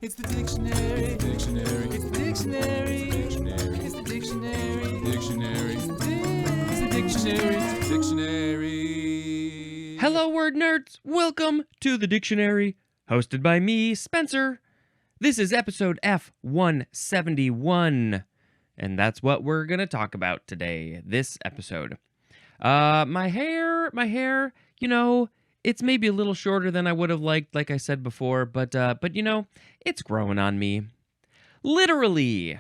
It's the dictionary. Dictionary. It's the dictionary. Dictionary. It's the dictionary. Dictionary. It's the dictionary. It's the dictionary. Hello, word nerds. Welcome to the dictionary, hosted by me, Spencer. This is episode F171, and that's what we're gonna talk about today. This episode. My hair. It's maybe a little shorter than I would have liked, like I said before, but it's growing on me. Literally,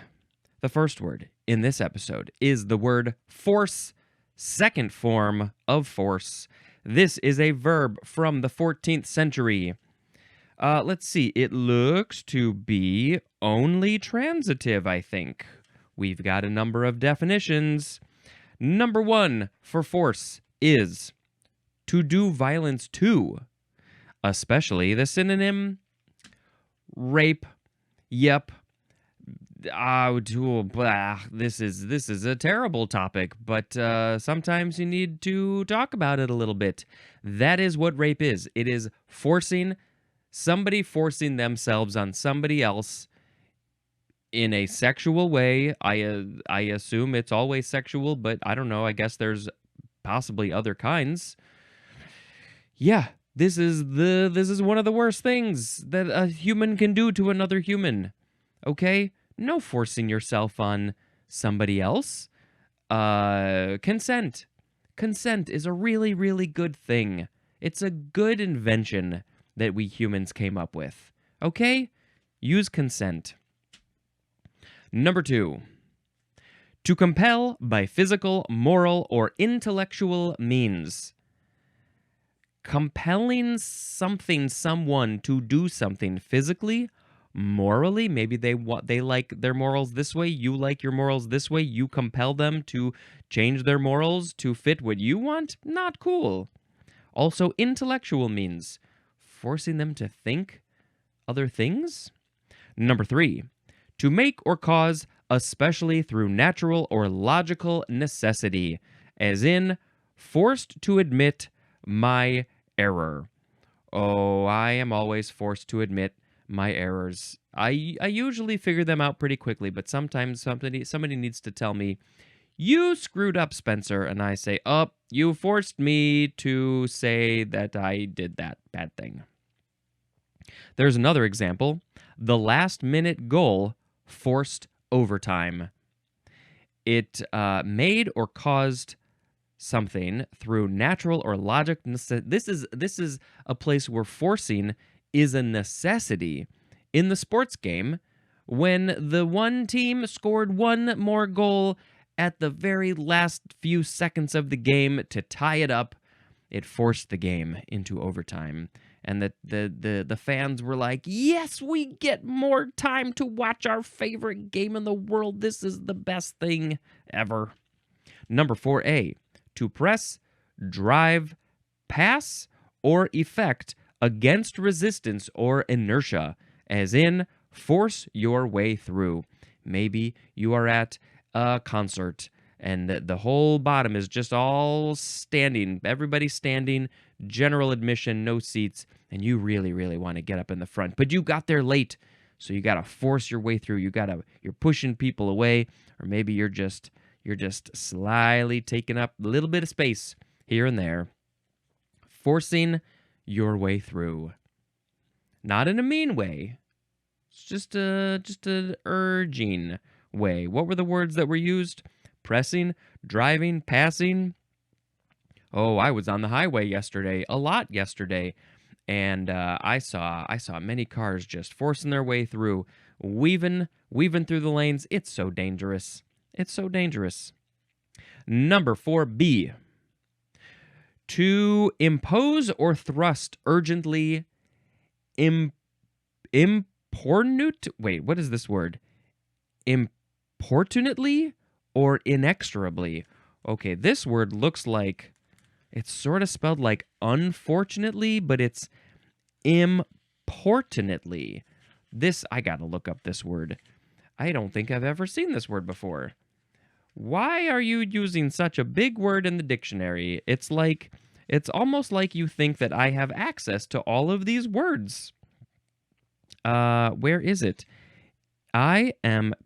the first word in this episode is the word force, second form of force. This is a verb from the 14th century. Let's see, it looks to be only transitive, I think. We've got a number of definitions. Number one for force is to do violence to, especially the synonym rape. Yep. This is a terrible topic, but sometimes you need to talk about it a little bit. That is what rape is. It is forcing themselves on somebody else in a sexual way. I assume it's always sexual, but I don't know. I guess there's possibly other kinds. Yeah, this is one of the worst things that a human can do to another human. Okay? No forcing yourself on somebody else. Consent. Consent is a really, really good thing. It's a good invention that we humans came up with. Okay? Use consent. Number two. To compel by physical, moral, or intellectual means. Compelling someone to do something physically, morally, maybe they like their morals this way, you like your morals this way, you compel them to change their morals to fit what you want, not cool. Also, intellectual means forcing them to think other things. Number three, to make or cause, especially through natural or logical necessity, as in forced to admit my error. Oh, I am always forced to admit my errors. I usually figure them out pretty quickly, but sometimes somebody needs to tell me, you screwed up, Spencer, and I say, oh, you forced me to say that I did that bad thing. There's another example. The last-minute goal forced overtime. It made or caused something through natural or logic. This is a place where forcing is a necessity. In the sports game, when the one team scored one more goal at the very last few seconds of the game to tie it up, it forced the game into overtime. And the fans were like, yes, we get more time to watch our favorite game in the world. This is the best thing ever. Number 4A. To press, drive, pass, or effect against resistance or inertia, as in force your way through. Maybe you are at a concert and the whole bottom is just all standing, everybody standing, general admission, no seats, and you really, really want to get up in the front, but you got there late, so you got to force your way through. You're pushing people away, or maybe you're just slyly taking up a little bit of space here and there. Forcing your way through. Not in a mean way. It's just an urging way. What were the words that were used? Pressing, driving, passing. Oh, I was on the highway yesterday, a lot yesterday, and I saw many cars just forcing their way through, weaving through the lanes. It's so dangerous. It's so dangerous. Number 4B. To impose or thrust urgently, importunate. Wait, what is this word? Importunately or inexorably? Okay, this word looks like it's sort of spelled like unfortunately, but it's importunately. I gotta look up this word. I don't think I've ever seen this word before. Why are you using such a big word in the dictionary? It's almost like you think that I have access to all of these words. Where is it? I-M-P-O-R.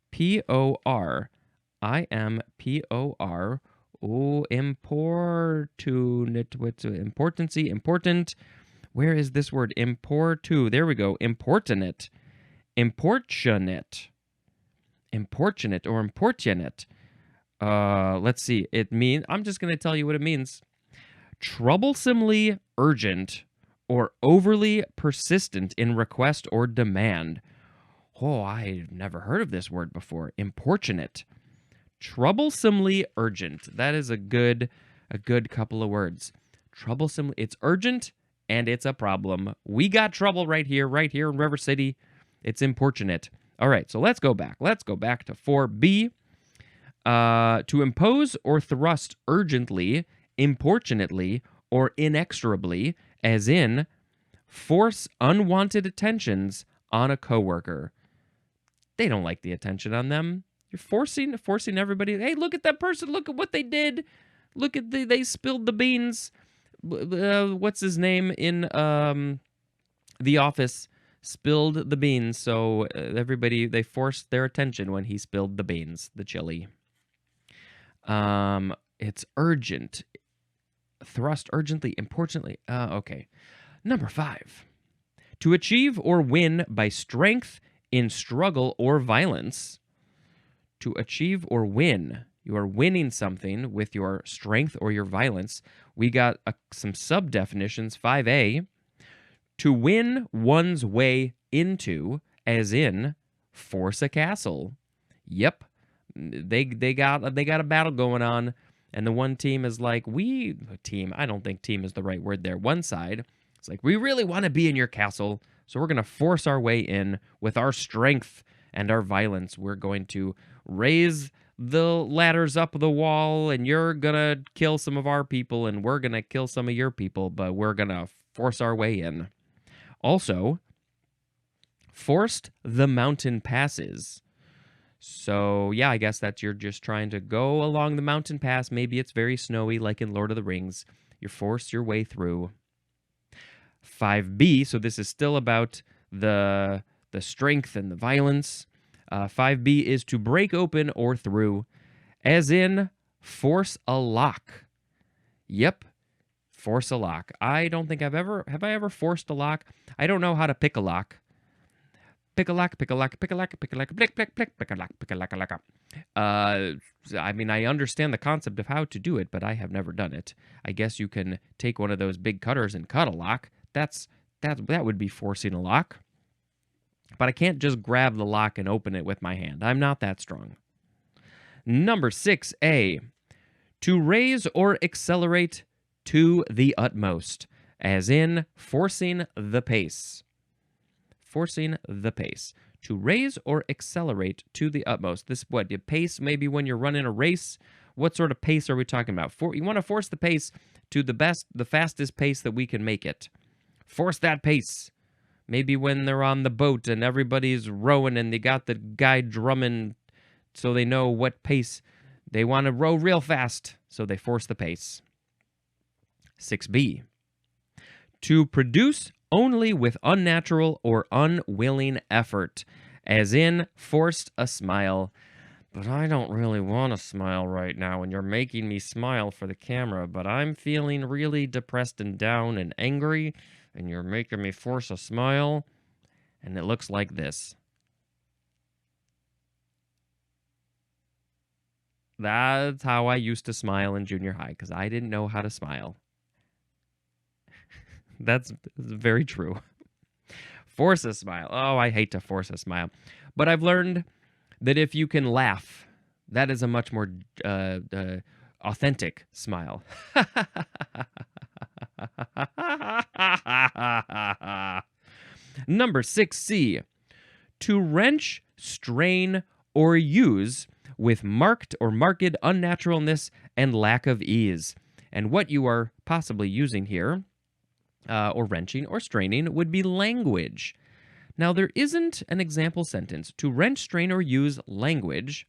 I-M-P-O-R. Oh, importunate. What's importancy? Important. Where is this word? Importu. There we go. Importunate. Importunate. Importunate or importunate. Let's see. It means, I'm just going to tell you what it means. Troublesomely urgent or overly persistent in request or demand. Oh, I've never heard of this word before. Importunate. Troublesomely urgent. That is a good couple of words. Troublesomely, it's urgent and it's a problem. We got trouble right here in River City. It's importunate. All right, so let's go back. Let's go back to 4B. To impose or thrust urgently, importunately, or inexorably, as in force unwanted attentions on a coworker. They don't like the attention on them. You're forcing everybody. Hey, look at that person. Look at what they did. Look at they spilled the beans. What's his name in The Office? Spilled the beans. So everybody, they forced their attention when he spilled the beans, the chili. It's urgent. Thrust urgently, importantly. Okay. Number 5. To achieve or win by strength in struggle or violence. To achieve or win. You are winning something with your strength or your violence. We got some sub-definitions. 5A. To win one's way into, as in, force a castle. Yep. They got a battle going on, and the one team is like, I don't think team is the right word there. One side, it's like, we really want to be in your castle, so we're going to force our way in with our strength and our violence. We're going to raise the ladders up the wall, and you're going to kill some of our people, and we're going to kill some of your people, but we're going to force our way in. Also, forced the mountain passes. So, yeah, I guess that's you're just trying to go along the mountain pass. Maybe it's very snowy, like in Lord of the Rings. You're forced your way through. 5B, so this is still about the strength and the violence. 5B is to break open or through, as in force a lock. Yep, force a lock. I don't think have I ever forced a lock? I don't know how to pick a lock. Pick a lock, pick a lock, pick a lock, pick a lock, pick a lock, pick a lock. I mean, I understand the concept of how to do it, but I have never done it. I guess you can take one of those big cutters and cut a lock. That would be forcing a lock. But I can't just grab the lock and open it with my hand. I'm not that strong. Number 6A. To raise or accelerate to the utmost, as in forcing the pace. Forcing the pace. To raise or accelerate to the utmost. This what? The pace maybe when you're running a race? What sort of pace are we talking about? You want to force the pace to the fastest pace that we can make it. Force that pace. Maybe when they're on the boat and everybody's rowing and they got the guy drumming so they know what pace they want to row real fast. So they force the pace. 6B. To produce only with unnatural or unwilling effort, as in forced a smile. But I don't really want to smile right now, and you're making me smile for the camera, but I'm feeling really depressed and down and angry, and you're making me force a smile, and it looks like this. That's how I used to smile in junior high, because I didn't know how to smile. That's very true. Force a smile. Oh, I hate to force a smile. But I've learned that if you can laugh, that is a much more authentic smile. Number 6C. To wrench, strain, or use with marked unnaturalness and lack of ease. And what you are possibly using here, or wrenching or straining, would be language. Now, there isn't an example sentence. To wrench, strain, or use language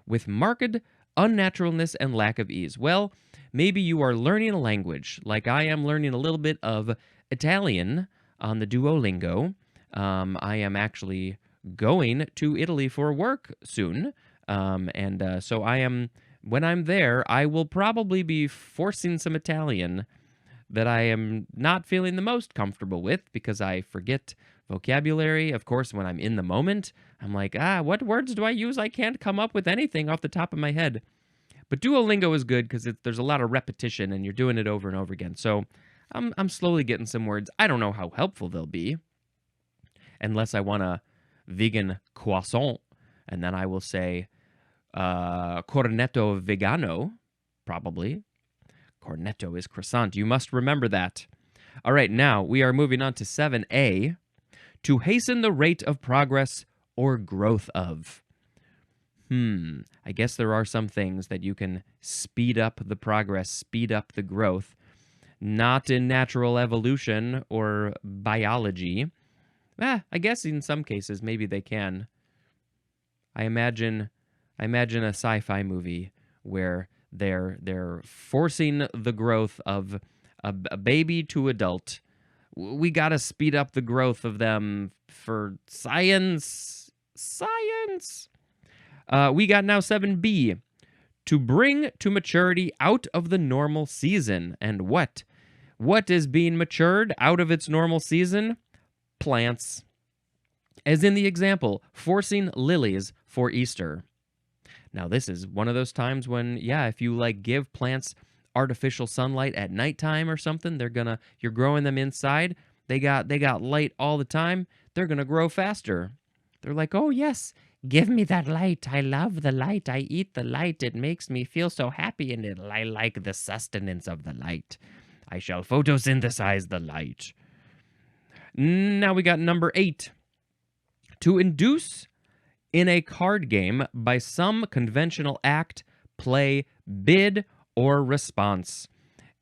with marked unnaturalness and lack of ease. Well, maybe you are learning a language, like I am learning a little bit of Italian on the Duolingo. I am actually going to Italy for work soon. So when I'm there, I will probably be forcing some Italian that I am not feeling the most comfortable with because I forget vocabulary. Of course, when I'm in the moment, I'm like, what words do I use? I can't come up with anything off the top of my head. But Duolingo is good because there's a lot of repetition and you're doing it over and over again. So I'm slowly getting some words. I don't know how helpful they'll be unless I want a vegan croissant. And then I will say cornetto vegano, probably. Cornetto is croissant. You must remember that. All right, now we are moving on to 7a. To hasten the rate of progress or growth of. I guess there are some things that you can speed up the progress, speed up the growth. Not in natural evolution or biology. I guess in some cases maybe they can. I imagine a sci-fi movie where they're forcing the growth of a baby to adult. We got to speed up the growth of them for science. We got now 7b. To bring to maturity out of the normal season. And what? What is being matured out of its normal season? Plants. As in the example, forcing lilies for Easter. Now, this is one of those times when, if you give plants artificial sunlight at nighttime or something, you're growing them inside. They got light all the time. They're gonna grow faster. They're like, oh yes, give me that light. I love the light. I eat the light. It makes me feel so happy, and I like the sustenance of the light. I shall photosynthesize the light. Now we got number 8. To induce in a card game by some conventional act, play, bid, or response.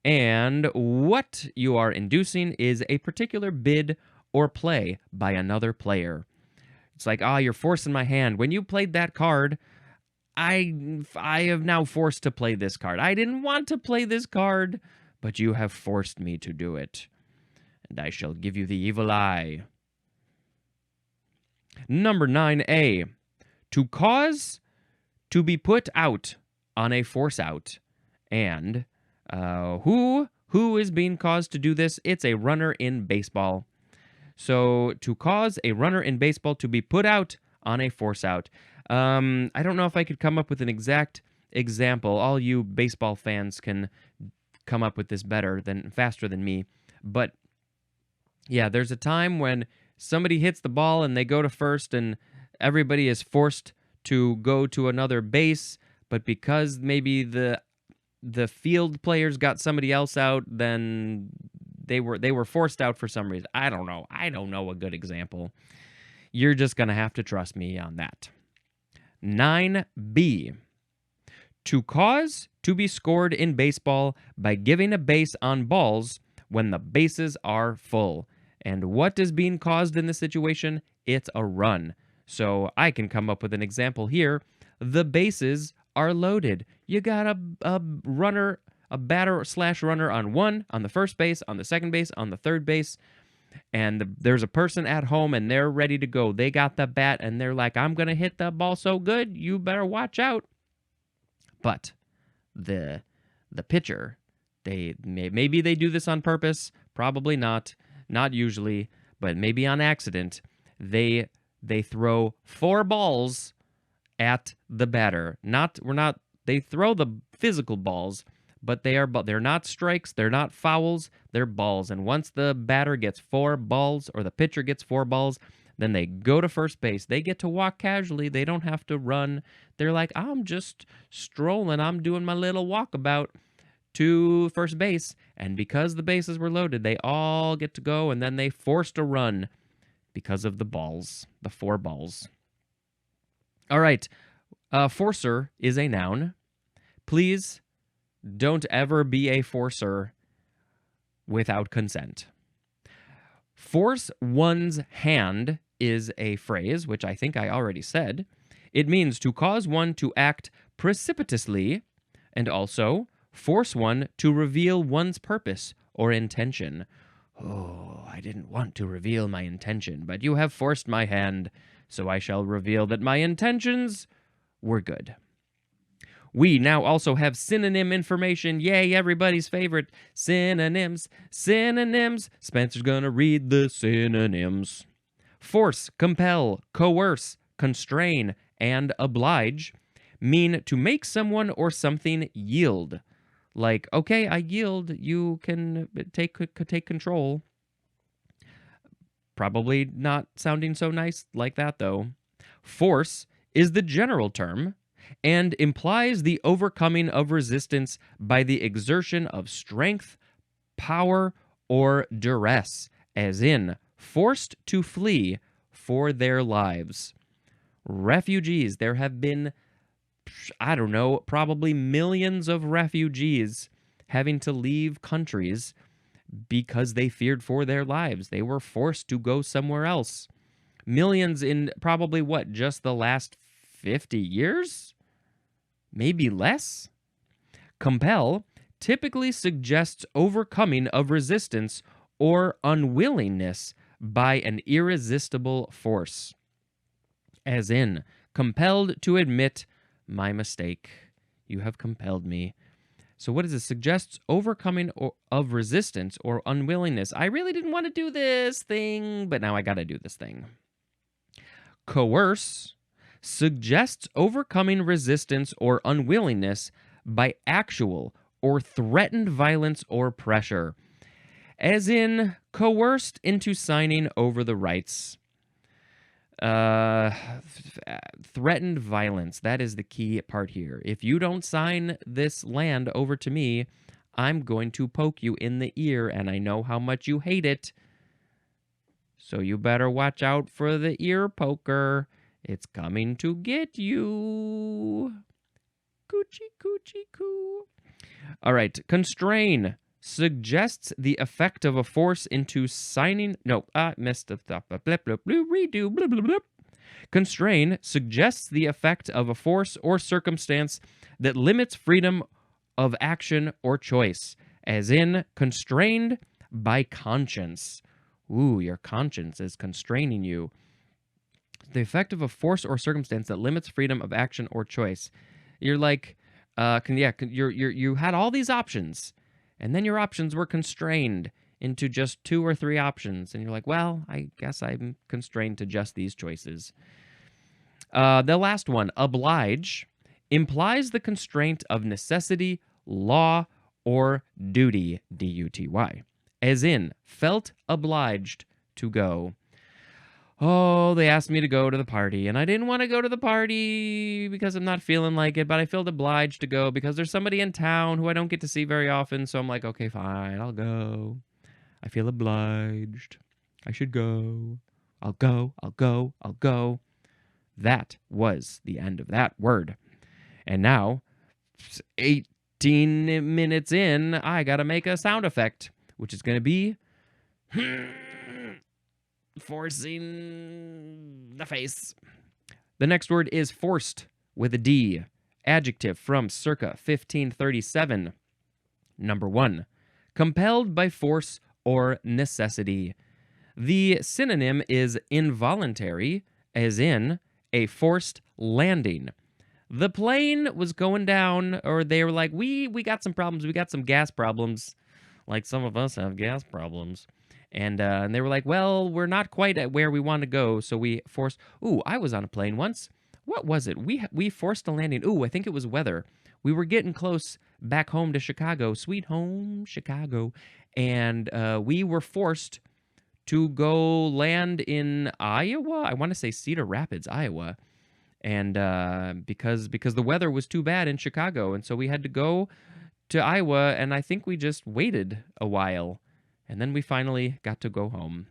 And what you are inducing is a particular bid or play by another player. It's like, you're forcing my hand. When you played that card, I have now forced to play this card. I didn't want to play this card, but you have forced me to do it. And I shall give you the evil eye. Number 9a. To cause to be put out on a force out. And who is being caused to do this? It's a runner in baseball. So to cause a runner in baseball to be put out on a force out. I don't know if I could come up with an exact example. All you baseball fans can come up with this faster than me. But yeah, there's a time when somebody hits the ball and they go to first and everybody is forced to go to another base, but because maybe the field players got somebody else out, then they were forced out for some reason. I don't know. I don't know a good example. You're just going to have to trust me on that. 9b. To cause to be scored in baseball by giving a base on balls when the bases are full. And what is being caused in this situation? It's a run. So I can come up with an example here. The bases are loaded. You got a runner, a batter / runner on the first base, on the second base, on the third base, and there's a person at home and they're ready to go. They got the bat and they're like, I'm going to hit the ball so good, you better watch out. But the pitcher, maybe they do this on purpose, probably not usually, but maybe on accident, they throw 4 balls at the batter. They throw the physical balls, but they're not strikes, they're not fouls, they're balls. And once the batter gets 4 balls or the pitcher gets 4 balls, then they go to first base. They get to walk casually. They don't have to run. They're like, I'm just strolling. I'm doing my little walkabout to first base. And because the bases were loaded, they all get to go, and then they forced a run because of the balls, the 4 balls. All right. Forcer is a noun. Please don't ever be a forcer without consent. Force one's hand is a phrase, which I think I already said. It means to cause one to act precipitously and also force one to reveal one's purpose or intention. Oh, I didn't want to reveal my intention, but you have forced my hand, so I shall reveal that my intentions were good. We now also have synonym information. Yay, everybody's favorite. Synonyms, synonyms. Spencer's gonna read the synonyms. Force, compel, coerce, constrain, and oblige mean to make someone or something yield. Like, okay, I yield, you can take control. Probably not sounding so nice like that, though. Force is the general term and implies the overcoming of resistance by the exertion of strength, power, or duress, as in forced to flee for their lives. Refugees, there have been, I don't know, probably millions of refugees having to leave countries because they feared for their lives. They were forced to go somewhere else. Millions in probably what, just the last 50 years? Maybe less? Compel typically suggests overcoming of resistance or unwillingness by an irresistible force. As in, compelled to admit my mistake. You have compelled me. So what is it? Suggests overcoming of resistance or unwillingness. I really didn't want to do this thing, but now I got to do this thing. Coerce suggests overcoming resistance or unwillingness by actual or threatened violence or pressure, as in coerced into signing over the rights. Threatened violence, that is the key part here. If you don't sign this land over to me, I'm going to poke you in the ear, and I know how much you hate it. So you better watch out for the ear poker. It's coming to get you. Coochie, coochie, coo. All right, constrain suggests the effect of a force into signing. No, I missed the top. Redo. Blah, blah, blah. Constrain suggests the effect of a force or circumstance that limits freedom of action or choice, as in constrained by conscience. Ooh, your conscience is constraining you. The effect of a force or circumstance that limits freedom of action or choice. You're like, you had all these options, and then your options were constrained into just 2 or 3 options, and you're like, well, I guess I'm constrained to just these choices. The last one, oblige, implies the constraint of necessity, law, or duty, D-U-T-Y, as in, felt obliged to go. Oh, they asked me to go to the party, and I didn't want to go to the party because I'm not feeling like it, but I felt obliged to go because there's somebody in town who I don't get to see very often, so I'm like, okay, fine, I'll go. I feel obliged. I should go. I'll go, I'll go, I'll go. That was the end of that word. And now, 18 minutes in, I gotta make a sound effect, which is gonna be forcing the face. The next word is forced with a D. Adjective from circa 1537. Number 1. Compelled by force or necessity. The synonym is involuntary, as in a forced landing. The plane was going down, or they were like, we got some problems. We got some gas problems. Like some of us have gas problems. And they were like, well, we're not quite at where we want to go, so we forced... Ooh, I was on a plane once. What was it? We forced a landing. Ooh, I think it was weather. We were getting close back home to Chicago. Sweet home, Chicago. And we were forced to go land in Iowa. I want to say Cedar Rapids, Iowa. And because the weather was too bad in Chicago. And so we had to go to Iowa, and I think we just waited a while. And then we finally got to go home.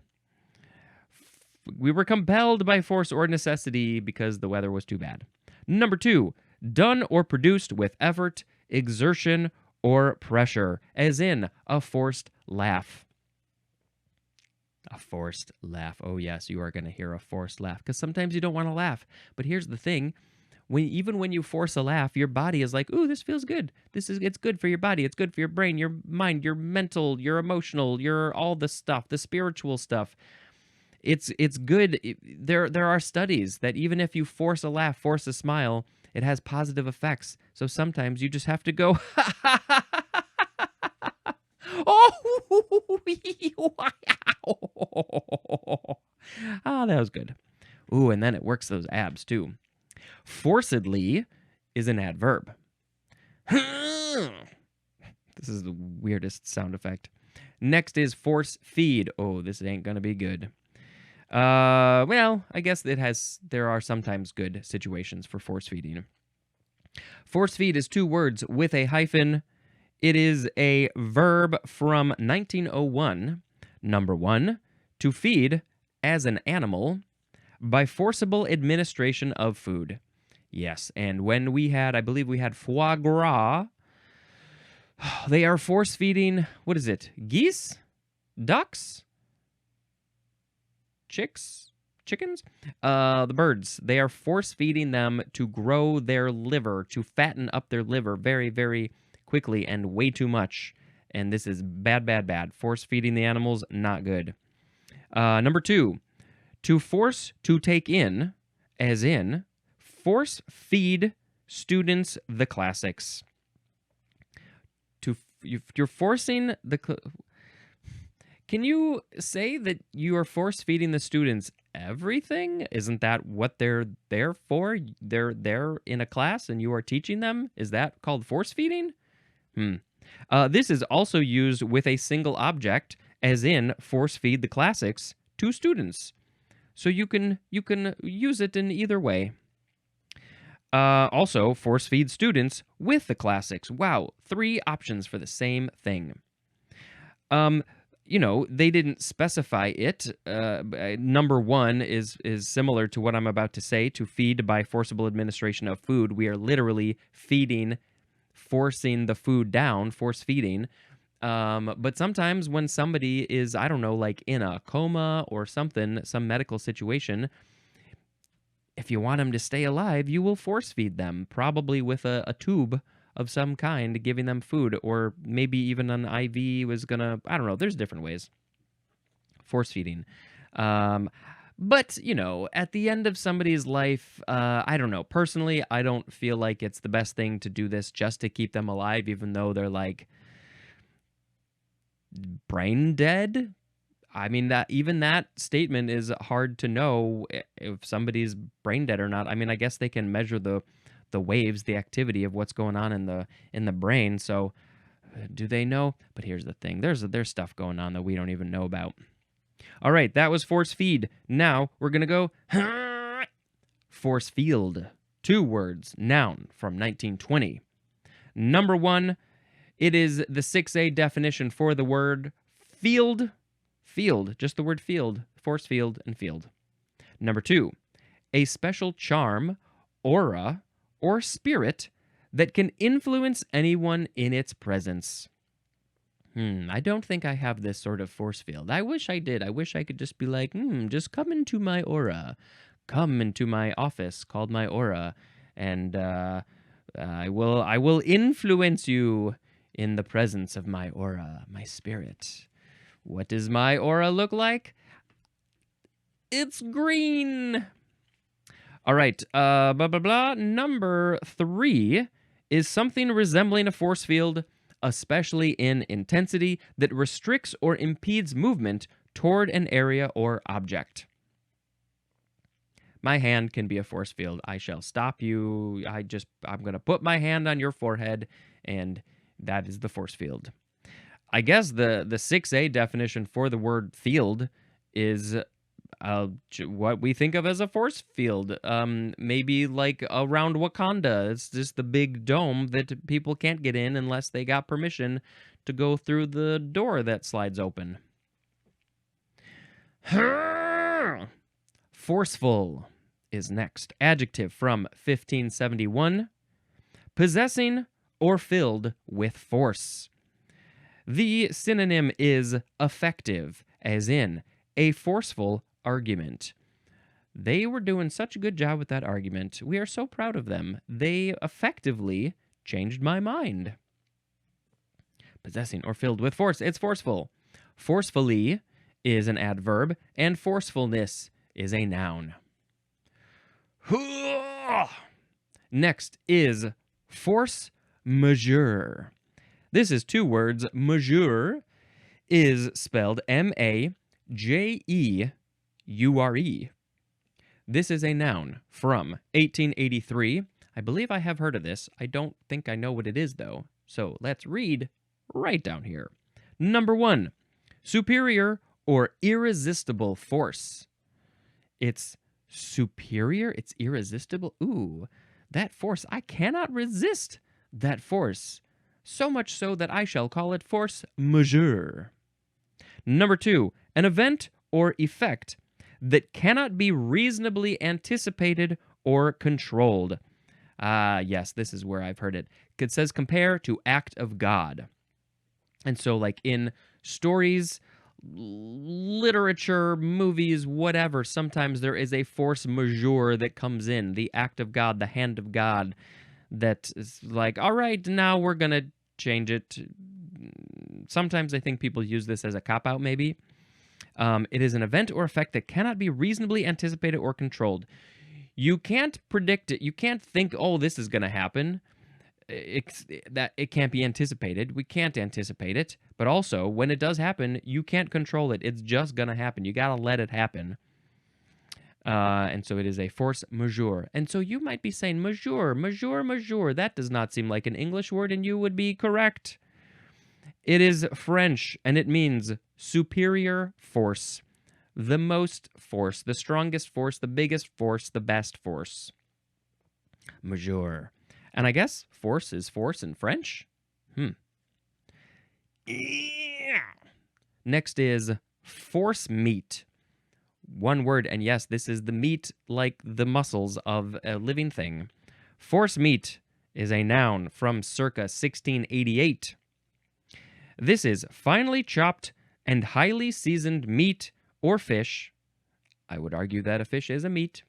We were compelled by force or necessity because the weather was too bad. Number 2, done or produced with effort, exertion, or pressure, as in a forced laugh. A forced laugh. Oh, yes, you are going to hear a forced laugh because sometimes you don't want to laugh. But here's the thing. Even when you force a laugh, your body is like, "Ooh, this feels good. It's good for your body. It's good for your brain, your mind, your mental, your emotional, your all the stuff, the spiritual stuff." It's good. There are studies that even if you force a laugh, force a smile, it has positive effects. So sometimes you just have to go, oh, ah, that was good. Ooh, and then it works those abs too. Forcedly is an adverb. This is the weirdest sound effect. Next is force feed. Oh, this ain't gonna be good. Well, I guess there are sometimes good situations for force feeding. Force feed is 2 words with a hyphen. It is a verb from 1901. Number 1, to feed as an animal by forcible administration of food. Yes, and when I believe we had foie gras, they are force feeding, what is it? Geese? Ducks? Chickens? The birds. They are force feeding them to grow their liver, to fatten up their liver very, very quickly and way too much. And this is bad, bad, bad. Force feeding the animals, not good. Number 2, to force to take in, as in, force feed students the classics. You're forcing the... Can you say that you are force feeding the students everything? Isn't that what they're there for? They're there in a class and you are teaching them? Is that called force feeding? This is also used with a single object, as in force feed the classics to students. So you can use it in either way. Also, force feed students with the classics. Wow, 3 options for the same thing. They didn't specify it. Number 1 is similar to what I'm about to say, to feed by forcible administration of food. We are literally forcing the food down, force feeding. But sometimes when somebody is, I don't know, like in a coma or something, some medical situation, if you want them to stay alive, you will force feed them, probably with a tube of some kind, giving them food, or maybe even an IV was gonna, I don't know, there's different ways. Force feeding. But, at the end of somebody's life, I don't know. Personally, I don't feel like it's the best thing to do this just to keep them alive, even though they're like brain dead. I mean, that statement is hard to know if somebody's brain dead or not. I mean, I guess they can measure the waves, the activity of what's going on in the brain. So, do they know? But here's the thing: there's stuff going on that we don't even know about. All right, that was force feed. Now we're gonna go force field. 2 words, noun from 1920. Number 1, it is the 6A definition for the word field. Field, just the word field, force field and field. Number 2, a special charm, aura, or spirit that can influence anyone in its presence. I don't think I have this sort of force field. I wish I did. I wish I could just be like, just come into my aura. Come into my office called my aura, and I will influence you in the presence of my aura, my spirit. What does my aura look like? It's green. All right, blah, blah, blah. Number 3 is something resembling a force field, especially in intensity, that restricts or impedes movement toward an area or object. My hand can be a force field. I shall stop you. I'm going to put my hand on your forehead, and that is the force field. I guess the 6A definition for the word field is what we think of as a force field. Maybe like around Wakanda. It's just the big dome that people can't get in unless they got permission to go through the door that slides open. Forceful is next. Adjective from 1571. Possessing or filled with force. The synonym is effective, as in a forceful argument. They were doing such a good job with that argument. We are so proud of them. They effectively changed my mind. Possessing or filled with force. It's forceful. Forcefully is an adverb, and forcefulness is a noun. Next is force majeure. This is two words. Majeure is spelled M-A-J-E-U-R-E. This is a noun from 1883. I believe I have heard of this. I don't think I know what it is, though. So let's read right down here. Number 1, superior or irresistible force. It's superior? It's irresistible? Ooh, that force. I cannot resist that force. So much so that I shall call it force majeure. Number 2, an event or effect that cannot be reasonably anticipated or controlled. Yes, this is where I've heard it. It says compare to act of God. And so like in stories, literature, movies, whatever, sometimes there is a force majeure that comes in, the act of God, the hand of God, that is like, all right, now we're going to change it. Sometimes I think people use this as a cop-out, maybe. It is an event or effect that cannot be reasonably anticipated or controlled. You can't predict it. You can't think, oh, this is going to happen. It can't be anticipated. We can't anticipate it. But also, when it does happen, you can't control it. It's just going to happen. You got to let it happen. And so it is a force majeure. And so you might be saying, majeure, majeure, majeure. That does not seem like an English word, and you would be correct. It is French, and it means superior force. The most force, the strongest force, the biggest force, the best force. Majeure. And I guess force is force in French? Next is force meat. One word, and yes, this is the meat like the muscles of a living thing. Force meat is a noun from circa 1688. This is finely chopped and highly seasoned meat or fish. I would argue that a fish is a meat.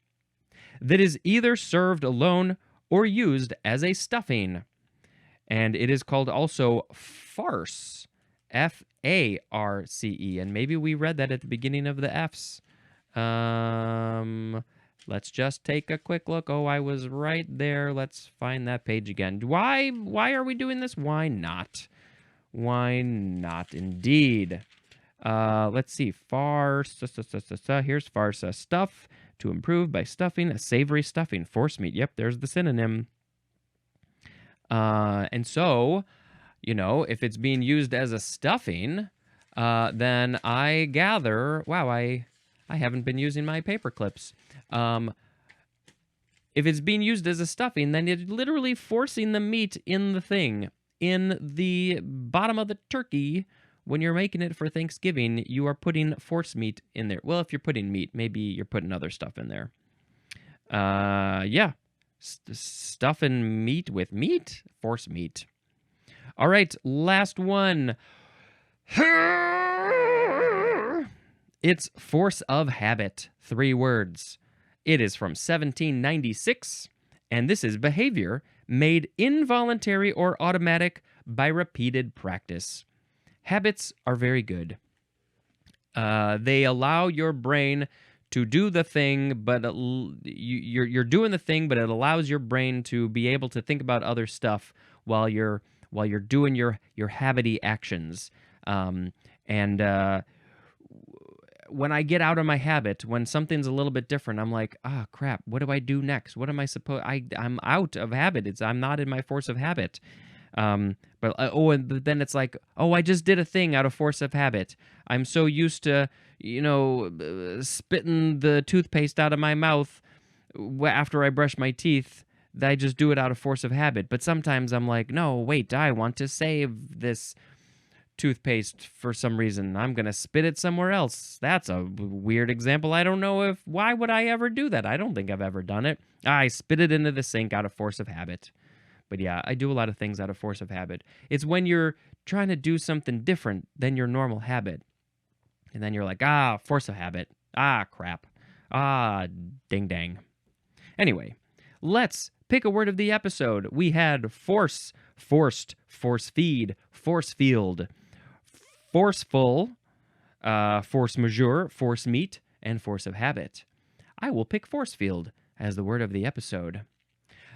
That is either served alone or used as a stuffing. And it is called also farce. F-A-R-C-E. And maybe we read that at the beginning of the F's. Let's just take a quick look. Oh, I was right there. Let's find that page again. Why are we doing this? Why not? Why not, indeed? Let's see. Farce. Here's farce. Stuff to improve by stuffing. A savory stuffing. Force meat. Yep, there's the synonym. And so, you know, if it's being used as a stuffing, then I gather... Wow, I haven't been using my paper clips. If it's being used as a stuffing, then it's literally forcing the meat in the thing. In the bottom of the turkey, when you're making it for Thanksgiving, you are putting force meat in there. Well, if you're putting meat, maybe you're putting other stuff in there. Yeah. Stuffing meat with meat? Force meat. All right, last one. It's force of habit. 3 words. It is from 1796, and this is behavior made involuntary or automatic by repeated practice. Habits are very good. They allow your brain to do the thing, but you're doing the thing, but it allows your brain to be able to think about other stuff while you're doing your habity actions. When I get out of my habit, when something's a little bit different, I'm like, crap, what do I do next? What am I supposed... I'm out of habit. I'm not in my force of habit. And then it's like, I just did a thing out of force of habit. I'm so used to, spitting the toothpaste out of my mouth after I brush my teeth, that I just do it out of force of habit. But sometimes I'm like, no, wait, I want to save this toothpaste for some reason. I'm going to spit it somewhere else. That's a weird example. I don't know why would I ever do that? I don't think I've ever done it. I spit it into the sink out of force of habit. But yeah, I do a lot of things out of force of habit. It's when you're trying to do something different than your normal habit. And then you're like, force of habit. Crap. Ah, ding dang. Anyway, let's pick a word of the episode. We had force, forced, force feed, force field, forceful, force majeure, force meat, and force of habit. I will pick force field as the word of the episode.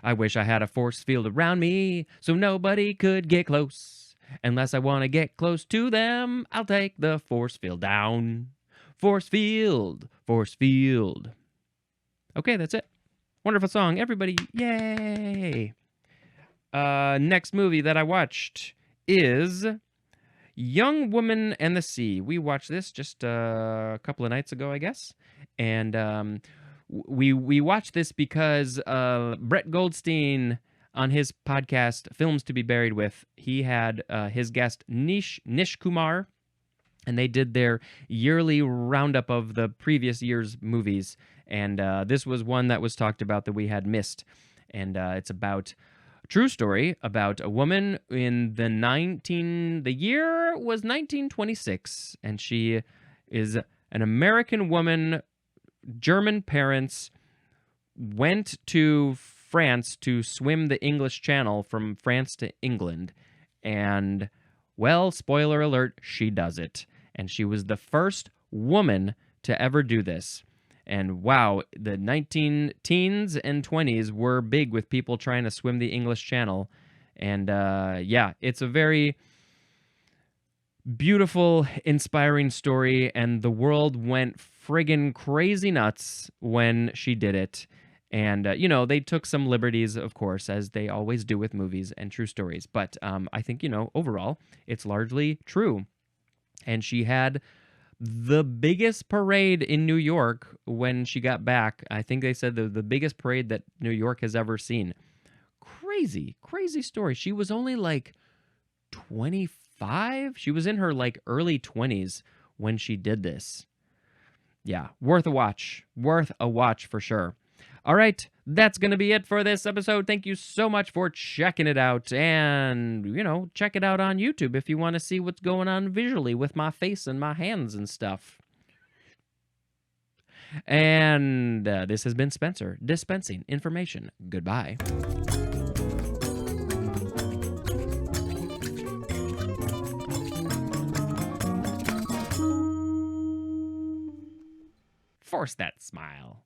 I wish I had a force field around me so nobody could get close. Unless I want to get close to them, I'll take the force field down. Force field, force field. Okay, that's it. Wonderful song, everybody. Yay! Next movie that I watched is Young Woman and the Sea. We watched this just a couple of nights ago, I guess. And we watched this because Brett Goldstein on his podcast Films to be Buried With, he had his guest Nish Kumar, and they did their yearly roundup of the previous year's movies. And this was one that was talked about that we had missed. And it's about a true story about a woman in the year was 1926. And she is an American woman, German parents, went to France to swim the English Channel from France to England. And, well, spoiler alert, she does it. And she was the first woman to ever do this. And wow, the 19-teens and 20s were big with people trying to swim the English Channel. And yeah, it's a very beautiful, inspiring story. And the world went friggin' crazy nuts when she did it. And, you know, they took some liberties, of course, as they always do with movies and true stories. But I think, you know, overall, it's largely true. And she had the biggest parade in New York when she got back. I think they said the biggest parade that New York has ever seen. Crazy, crazy story. She was only like 25. She was in her like early 20s when she did this. Yeah, worth a watch. Worth a watch for sure. All right, that's going to be it for this episode. Thank you so much for checking it out. And, you know, check it out on YouTube if you want to see what's going on visually with my face and my hands and stuff. And this has been Spencer, dispensing information. Goodbye. Force that smile.